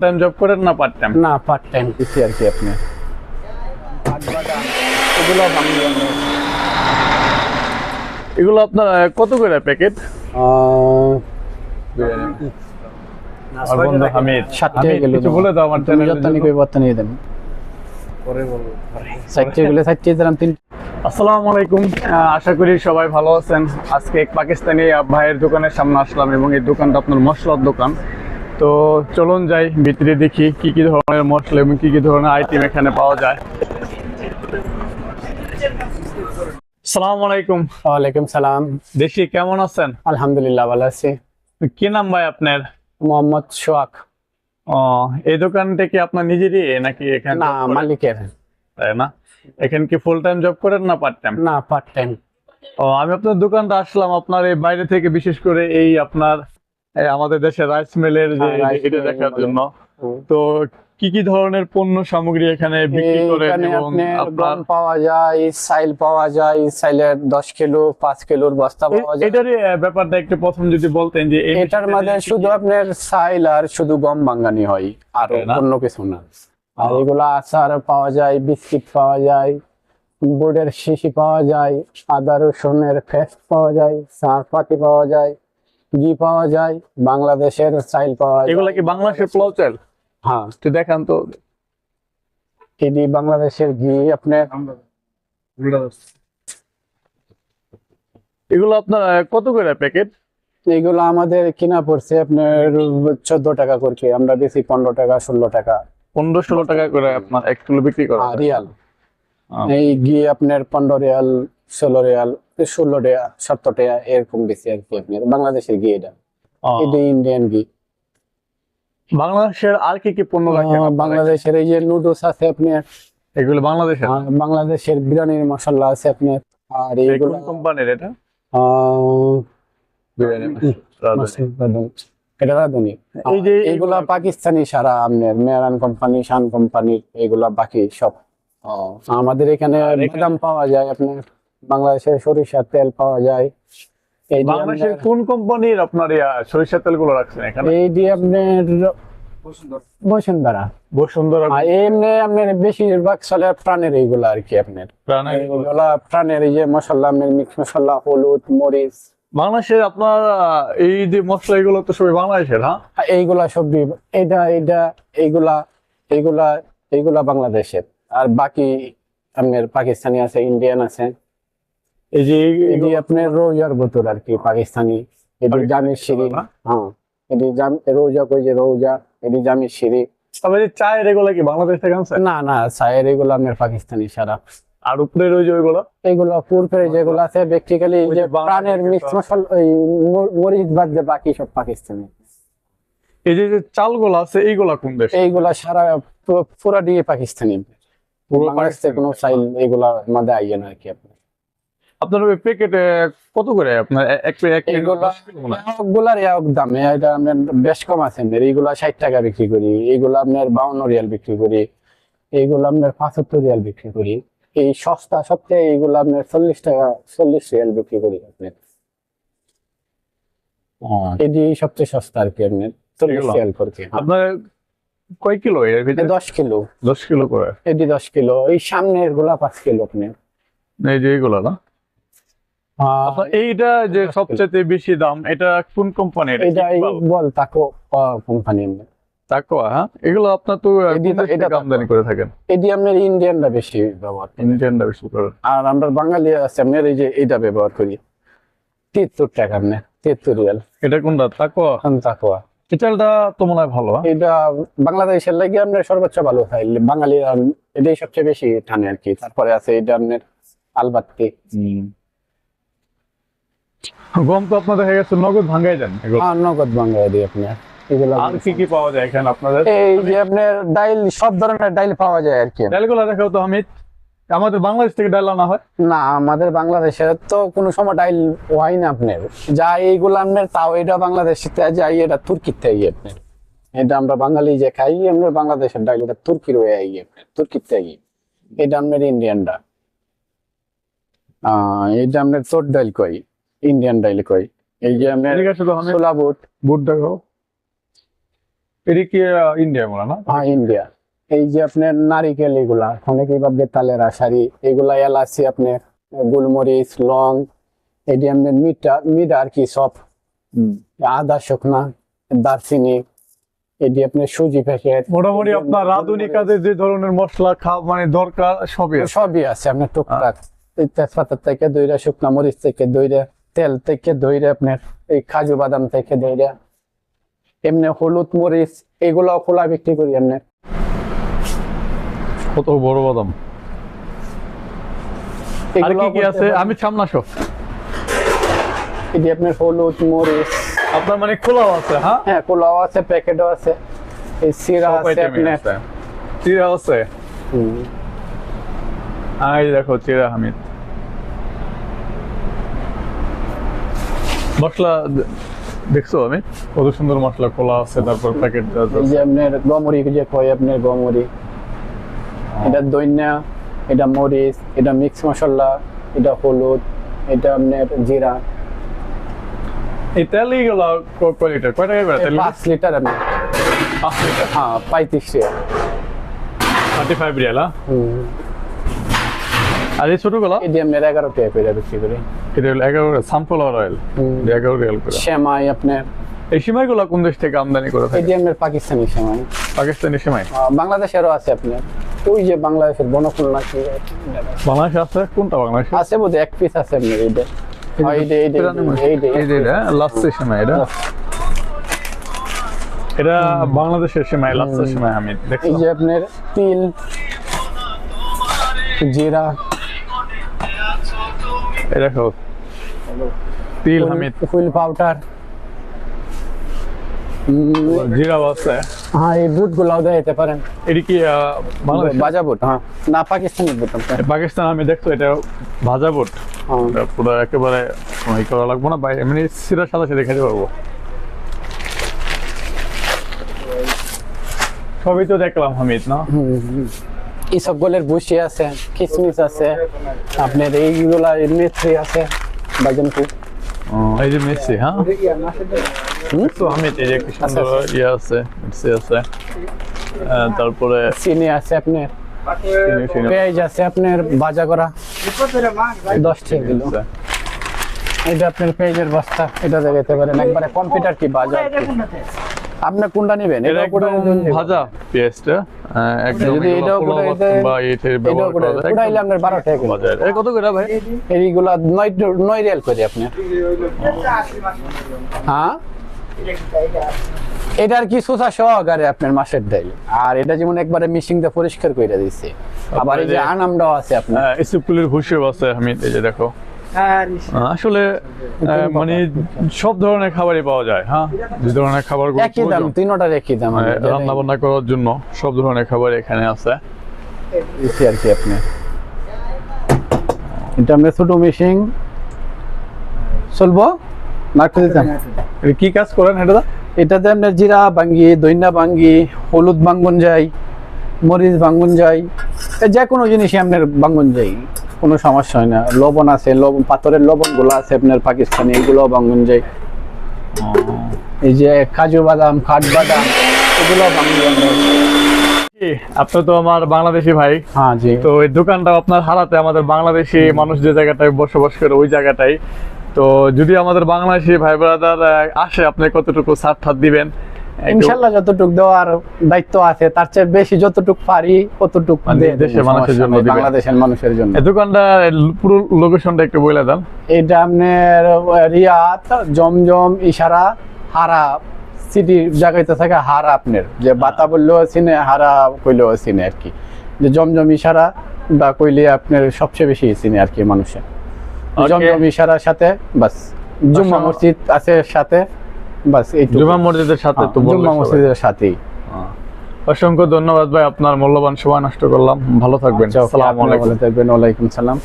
Time job করেন না part time? না, পার্ট টাইম কিছু আর কি। আপনি এগুলো এগুলো আপনার কত করে প্যাকেট? আমার বন্ধু হামিদ, 60 টাকা কিলো। কিছু বলে দাও আমার চ্যানেলে। যতনি কই বর্তমানে নিয়ে দেন পরে বলবো। 60 গুলো 60 দিলাম 3। আসসালামু আলাইকুম, আশা করি সবাই ভালো আছেন। আজকে এক পাকিস্তানি ভাইয়ের দোকানের সামনে আসলাম এবং এই দোকানটা আপনার মশলার দোকান। তো চলুন যাই ভিতরে দেখি কি কি ধরনের মশলা এবং কি কি ধরনের আইটেম এখানে পাওয়া যায়। আসসালামু আলাইকুম। ওয়ালাইকুম সালাম। দেখি কেমন আছেন? আলহামদুলিল্লাহ ভালো আছি। কি নাম ভাই আপনার? মোহাম্মদ সোহাগ। ও, এই দোকানটা কি আপনার নিজেরই নাকি এখানে? না, মালিকের। তাই না? এখানে কি ফুল টাইম জব করেন না পার্ট টাইম? না, পার্ট টাইম। ও, আমি আপনার দোকানটা আসলাম আপনার এই বাইরে থেকে, বিশেষ করে এই আপনার আমাদের দেশের রাইস মিলের যে এটা দেখার জন্য। তো কি কি ধরনের পণ্য সামগ্রী এখানে বিক্রি করেন? এখানে এবং আপনার আপনার গম পাওয়া যায়, সাইল পাওয়া যায়, সাইলের 10 কিলো 5 কিলোর বস্তা পাওয়া যায়। এটারই ব্যাপারটা একটু প্রথম যদি বলতেন যে এটার মধ্যে শুধু আপনার সাইল আর শুধু গম ভাঙানি হয়, আর অন্য কিছু না। আর এগুলা আচার পাওয়া যায়, বিস্কিট পাওয়া যায়, বোর্ডের শিশি পাওয়া যায়, আদা রসুনের পেস্ট পাওয়া যায়, চাপাতি পাওয়া যায়, ঘি পাওয়া যায়, বাংলাদেশের চাইল পাওয়া যায়। এগুলা কি বাংলাদেশের পোলাও চাল? হ্যাঁ, একটু দেখান তো। এটি বাংলাদেশের ঘি। আপনার এগুলো আপনার কত করে প্যাকেট? এগুলো আমাদের কিনা পড়ছে আপনার 14 টাকা করে, আমরা বেশি 15 টাকা 16 টাকা 15-16 টাকা করে আপনার 1 কিলো বিক্রি করা হয়। রিয়াল। এই ঘি আপনার 15 রিয়াল 16 রিয়াল 16 টাকা 17 টাকা এরকম বেশি আর কি। আপনার বাংলাদেশের ঘি এটা ইন্ডিয়ান ঘি। বাংলাদেশের আর কি কি পণ্য রাখেন? বাংলাদেশের এই যে নুডলস আছে আপনার, এগুলো বাংলাদেশের? বাংলাদেশের বিরিয়ানির মশলা আছে আপনার। আর এইগুলো কোন কোম্পানির এটা? এটা রাঁধুনি। এই যে এইগুলা পাকিস্তানি সারা আপনার মেরান কোম্পানি, শান কোম্পানির এইগুলা, বাকি সব আমাদের এখানে। বাদাম পাওয়া যায় আপনার, বাংলাদেশের সরিষার তেল পাওয়া যায়। এই যে বাংলাদেশের কোন কোম্পানির আপনার সরিষার তেলগুলো রাখছেন এখানে? এই যে আপনার বসুন্ধরা। বসুন্ধরা। এমনি আপনার বেশিরভাগ চলে প্রাণের এইগুলা আর কি। আপনার এইগুলা প্রাণের এই যে মশলা, আপনার মিক্স মশলা, হলুদ, মরিচ। বাংলাদেশের আপনার এই যে মশলা, এগুলো তো সবই বাংলাদেশের? হ্যাঁ, এইগুলা সবজি, এটা এটা এইগুলা এইগুলা এইগুলা বাংলাদেশের। আর বাকি আপনার পাকিস্তানি আছে, ইন্ডিয়ান আছে। এই যে আপনার রোজার বোতল আর কি, পাকিস্তানি। এটি জামির শিরি। হ্যাঁ, এটি রোজা কই যে রোজা, এটি জামির শিরি। তবে চায়ের এগুলো কি বাংলাদেশ থেকে আনছে? না না, চায়ের এগুলো আপনার পাকিস্তানি সারা। আর উপরের ওই যে ওইগুলো, এইগুলো পুরপুরে যেগুলো আছে ব্যক্তিক্যালি যে প্রাণের মিক্স মশলা, ওই মরিচ বাদ দিয়ে বাকি সব পাকিস্তানি। এই যে চালগুলো আছে এইগুলা কোন দেশ? এইগুলা সারা পুরা দিয়ে পাকিস্তানি। বাংলাদেশ থেকে কোনো চাইল এইগুলা মধ্যে আইয়ে না আর কি। আপনার ওই প্যাকেটে কত করে আপনার এইগুলার এক দামে? এটা আপনার বেশ কম আছে। এইগুলা 60 টাকা বিক্রি করি, এইগুলা আপনার 52 রিয়াল বিক্রি করি, এইগুলা আপনার 75 রিয়াল বিক্রি করি। এই সস্তা সবচেয়ে এইগুলা আপনার 40 টাকা 40 রিয়াল বিক্রি করি আপনার। এটি সবচেয়ে সস্তা আর কি। আপনার 40 রিয়াল করে। আপনার কয় কিলো এর ভিতরে? 10 কিলো। 10 কিলো করে। এটি 10 কিলো। এই সামনের গুলা 5 কিলো আপনার। এই যে এইগুলো না? এইটা যে সবচেয়ে বেশি দাম, এটা কোন কোম্পানির? এটা বল তাকো কোম্পানি। তাকোয়া? হ্যাঁ, এগুলো আপনার তো এটা আমদানি করে থাকেন? এটি আপনার ইন্ডিয়ানরা বেশি ব্যবহার করে। ইন্ডিয়ানরা বেশি করে। আর আমরা বাঙালি আছে আপনার এই যে এইটা ব্যবহার করি। 73 টাকা আপনার, 73 রিয়াল। এটা কোনটা? তাকোয়া? তাকোয়া। চালটা তো মনে হয় ভালো। এটা বাংলাদেশের লাগে আপনার সর্বোচ্চ ভালো খাই বাঙালি, এটাই সবচেয়ে বেশি টানে আর কি। তারপরে আছে এটা আপনার আলবাত্তি। গম তো আপনার দেখা গেছে নগদ ভাঙাই দেন? নগদ ভাঙাই দিই আপনার। এগুলো আর কি কি পাওয়া যায় এখানে আপনাদের? এই যে আপনার ডাইল, সব ধরনের ডাইল পাওয়া যায় আর কি। ডালগুলো দেখাও তো হামিদ। আমাদের বাংলাদেশ থেকে ডাল আনা হয় না? আমাদের বাংলাদেশে তো কোনো সময় ডাইল হয় না আপনার। যা এইগুলো আপনার, তাও এটা বাংলাদেশ থেকে যাই, এটা তুর্কির থেকে আপনার। এটা আমরা বাঙালি যে খাই, আমরা বাংলাদেশের ডাইল, এটা তুর্কির হয়ে আই আপনার, তুর্কির থেকে। এটা আপনার ইন্ডিয়ানটা। এটা আপনার তোর ডাইল কই, ইন্ডিয়ান ডাইল কই। এই যে আপনার ছোলা বুট। বুট দেখাও। এটা কি ইন্ডিয়া বলা না? হ্যাঁ ইন্ডিয়া। এই যে আপনার নারিকেল, এগুলা অনেকেই ভাববে তালের আশারি, এগুলা এলাচি, আপনার গোলমরিচ, লং, এটি আপনার মিট আর কি সব, আদা শুকনা, দারচিনি, এটি আপনার সুজি প্যাকেট, মোটামুটি আপনার রাঁধুনি কাজে যে ধরনের মশলা মানে দরকার সবই আছে। সবই আছে আপনার টুকটাক। এই তেজপাতা থেকে দইরা, শুকনা মরিচ থেকে দইরা, তেল থেকে দইরা, আপনার এই কাজু বাদাম থেকে দইরা, এমনি হলুদ মরিচ এগুলো খোলা বিক্রি করি আপনার। কত বড় বাদাম। আর কি কি আছে? আমি সামনে আসো। এটি আপনার হলুদ মরিচ আপনার মানে খোলাও আছে? হ্যাঁ হ্যাঁ, খোলাও আছে, প্যাকেটও আছে। এই সিরা আছে আপনার। চিরা আছে। এই দেখো চিরা হামিদ। মশলা দেখছো আমি কত সুন্দর মশলা খোলা আছে, তারপর প্যাকেট এই যে আপনার গমরি, যে কয় আপনার গমরি, এটা দইনা, এটা মরিচ, এটা মিক্স মশলা, এটা হলুদ, এটা আপনার জিরা। এই তেল গুলো কয় লিটার, কয় টাকা করে তেল? 5 লিটার আপনার। 5 লিটার। হ্যাঁ 35 টাকা। 35 রিয়াল। আর এই ছোটগুলো এটি আপনার 11 টাকা করে বিক্রি করি। এটা হলো 11 সানফ্লাওয়ার অয়েল, 11 রিয়াল করে। সেমাই আপনার, এই সেমাইগুলো কোন দেশ থেকে আমদানি করে থাকে? এটি আপনার পাকিস্তানি সেমাই। পাকিস্তানি সেমাই। বাংলাদেশেরও আছে আপনার, ওই যে বাংলাদেশের বনফুলনা কি বাংলাদেশ আছে? কোনটা বাংলাদেশ আছে বোধহয়, এক পিস আছে আপনার। এইটা এটা লাচ্ছি সেমাই। এটা বাংলাদেশের সেমাই, লাচ্ছি সেমাই। আমি এই দেখছি যে আপনার তিল, জিরা, এই দেখো তিল হামিদ, হুইল পাউডার, জিরা আছে। হ্যাঁ এই বুট গুলাও দিতে পারেন। এটা কি বাংলাদেশ? ভাজা বুট। হ্যাঁ না, পাকিস্তানি বুট আপনার। পাকিস্তান। আমি দেখছো এটা ভাজা বুট। হ্যাঁ। এটা পুরো একেবারে ই করা লাগবে না, এমনি সিরার সাথে সাথে খেতে পারবো। সবই তো দেখলাম হামিদ না? এই সব গোলের বুশি আছে, কিসমিস আছে আপনার, এইগুলা মেথি আছে, বাদামকু। এই যে মেসি। হ্যাঁ তো হামিদ এই যে কি সুন্দর ইয়ে আছে, মেসি আছে। তারপরে চিনি আছে আপনার, চিনি পেঁয়াজ আছে আপনার ভাজা করা, 10 টাকা কিলো। এটা আপনার পেঁয়াজের বস্তা, এটা দেখাতে পারেন একবারে কম্পিউটার কি বাজার। আপনার কোনটা নেবেন? এটা একদম ভাজা পেঁয়াজটা, একদম যদি এটাও পোলাও করে বা এটার ব্যবহার করা যায়। পুরাইলে আপনার 12 টাকা কিলো। বাজার এটা কত করে ভাই? এইগুলা 9 রিয়াল করে আপনার। হ্যাঁ এটার কি সুসা সহকারে আপনার মাসের ডাল, আর এটা যেমন একবারে মিশিং দিয়ে পরিষ্কার করে দিচ্ছে। আবার এই যে আনামটাও আছে আপনার, ইসুপুলির ভুসিও আছে হামিদ। এই যে দেখো আসলে মানে সব ধরনের খাবারই পাওয়া যায়। হ্যাঁ যে ধরনের খাবার একই দাম, তিনটার একই দাম। রান্না বান্না করার জন্য সব ধরনের খাবার এখানে আছে। এসি আর কি আপনার, এটা আমরা ছোট মেশিং চলবো নাটক দিতাম। এটা কি কাজ করেন এটা? এটাতে আপনার জিরা ভাঙ্গি, দইনা ভাঙ্গি, হলুদ ভাঙ্গন যায়, মরিচ ভাঙ্গন যায়, যে কোনো জিনিসই আপনার ভাঙ্গন যায়, কোনো সমস্যা হয় না। লবণ আছে, লবণ পাথরের লবণ গুলো আছে আপনার পাকিস্তানি, এগুলো ভাঙ্গন যায়। এই যে কাজু বাদাম, কাঠ বাদাম, এগুলো ভাঙ্গন যায়। আপনি তো আমার বাংলাদেশি ভাই। হ্যাঁ জি। তো এই দোকানটা আপনার হারাতে আমাদের বাংলাদেশি মানুষ যে জায়গাটায় বসবাস করে ওই জায়গাটাই। তো যদি আমাদের বাংলাদেশি ভাই ব্রাদার আসে, আপনি কতটুকু ছাড় দিবেন? ইনশাআল্লাহ যতটুকু দেওয়ার দায়িত্ব আছে, তার চেয়ে বেশি যতটুকু পারি ততটুকু দেশের মানুষের জন্য, বাংলাদেশের মানুষের জন্য। এই দোকানটা পুরো লোকেশনটা একটু বলে দেন। এটা আপনার রিয়াদ, জমজম, ইশারা, হারা সিটি জায়গাতে থাকে। হারা আপনার যে বাতা বললেও চিনে, হারা কইলেও চিনে আর কি। যে জমজম ইশারা বা কইলে আপনার সবচেয়ে বেশি চিনে আর কি মানুষের। জমজম ইশারার সাথে বাস, জুম্মা মসজিদ আছে সাথে, বাস এই জুম্মা মসজিদের সাথে তো জুম্মা মসজিদের সাথেই। অসংখ্য ধন্যবাদ ভাই, আপনার মূল্যবান সময় নষ্ট করলাম। ভালো থাকবেন। আসসালামু আলাইকুম। ভালো থাকবেন। ওয়ালাইকুম সালাম।